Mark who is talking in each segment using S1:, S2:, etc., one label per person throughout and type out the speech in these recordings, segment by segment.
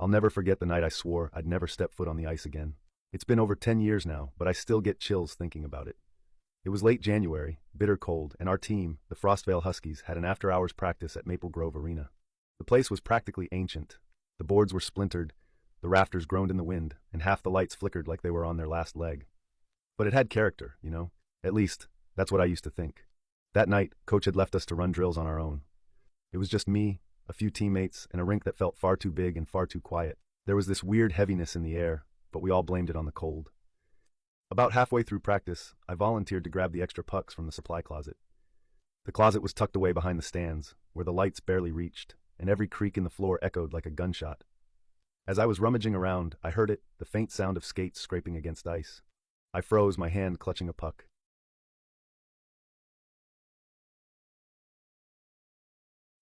S1: I'll never forget the night I swore I'd never step foot on the ice again. It's been over 10 years now, but I still get chills thinking about it. It was late January, bitter cold, and our team, the Frostvale Huskies, had an after-hours practice at Maple Grove Arena. The place was practically ancient. The boards were splintered, the rafters groaned in the wind, and half the lights flickered like they were on their last leg. But it had character, you know? At least, that's what I used to think. That night, Coach had left us to run drills on our own. It was just me, a few teammates, and a rink that felt far too big and far too quiet. There was this weird heaviness in the air, but we all blamed it on the cold. About halfway through practice, I volunteered to grab the extra pucks from the supply closet. The closet was tucked away behind the stands, where the lights barely reached, and every creak in the floor echoed like a gunshot. As I was rummaging around, I heard it, the faint sound of skates scraping against ice. I froze, my hand clutching a puck.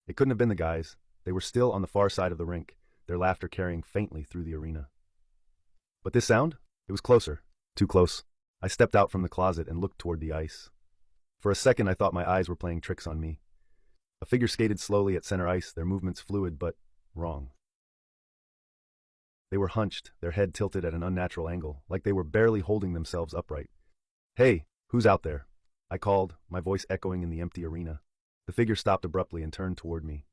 S1: It couldn't have been the guys. They were still on the far side of the rink, their laughter carrying faintly through the arena. But this sound? It was closer. Too close. I stepped out from the closet and looked toward the ice. For a second I thought my eyes were playing tricks on me. A figure skated slowly at center ice, their movements fluid but wrong. They were hunched, their head tilted at an unnatural angle, like they were barely holding themselves upright. "Hey, who's out there?" I called, my voice echoing in the empty arena. The figure stopped abruptly and turned toward me.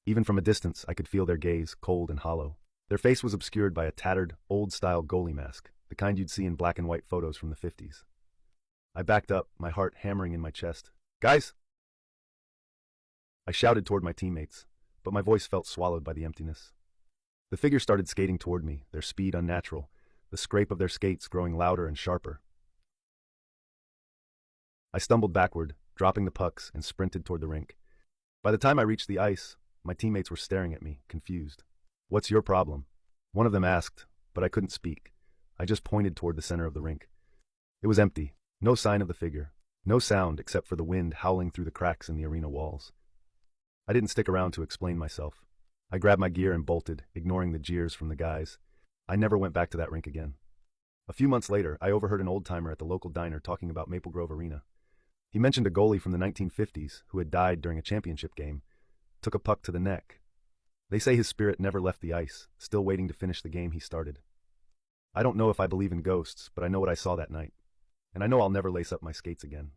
S1: Even from a distance, I could feel their gaze, cold and hollow. Their face was obscured by a tattered, old-style goalie mask, the kind you'd see in black and white photos from the 50s. I backed up, my heart hammering in my chest. "Guys!" I shouted toward my teammates, but my voice felt swallowed by the emptiness. The figure started skating toward me, their speed unnatural, the scrape of their skates growing louder and sharper. I stumbled backward, dropping the pucks, and sprinted toward the rink. By the time I reached the ice, my teammates were staring at me, confused. "What's your problem?" one of them asked, but I couldn't speak. I just pointed toward the center of the rink. It was empty, no sign of the figure, no sound except for the wind howling through the cracks in the arena walls. I didn't stick around to explain myself. I grabbed my gear and bolted, ignoring the jeers from the guys. I never went back to that rink again. A few months later, I overheard an old-timer at the local diner talking about Maple Grove Arena. He mentioned a goalie from the 1950s who had died during a championship game, took a puck to the neck. They say his spirit never left the ice, still waiting to finish the game he started. I don't know if I believe in ghosts, but I know what I saw that night. And I know I'll never lace up my skates again.